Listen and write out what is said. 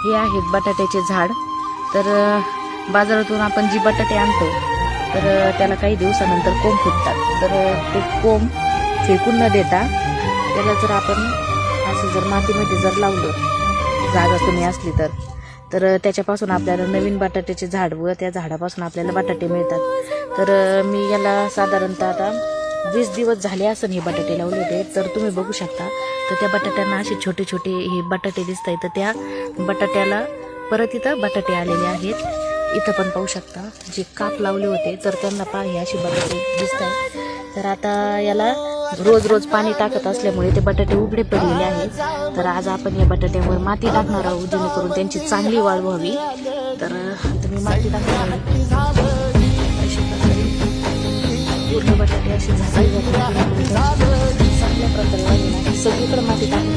हे आहेत बटाट्याचे झाड. तर बाजारातून आपण जी बटाटे आणतो तर त्याला काही दिवसानंतर कोंब फुटतात. तर ते कोंब फेकून न देता त्याला जर आपण असं जर मातीमध्ये जर लावलं, जागा कमी असली तर त्याच्यापासून आपल्याला नवीन बटाट्याचे झाड व त्या झाडापासून आपल्याला बटाटे मिळतात. तर मी याला साधारणतः आता 20 दिवस झाले असं हे बटाटे लावले होते. तर तुम्ही बघू शकता तर त्या बटाट्यांना असे छोटे छोटे हे बटाटे दिसत आहेत. तर त्या बटाट्याला परत इथं बटाटे आलेले आहेत. इथं पण पाहू शकता जे काप लावले होते तर त्यांना पहा हे असे बटाटे दिसत आहेत. तर आता याला रोज रोज पाणी टाकत असल्यामुळे ते बटाटे उघडे पडलेले आहेत. तर आज आपण या बटाट्यावर माती टाकणार आहोत जेणेकरून त्यांची चांगली वाढ व्हावी. तर तुम्ही माती टाकणार पूर्ण बटाटे असे झाकले चांगल्या प्रकारे वाढले. सगळीकडे माती टाकून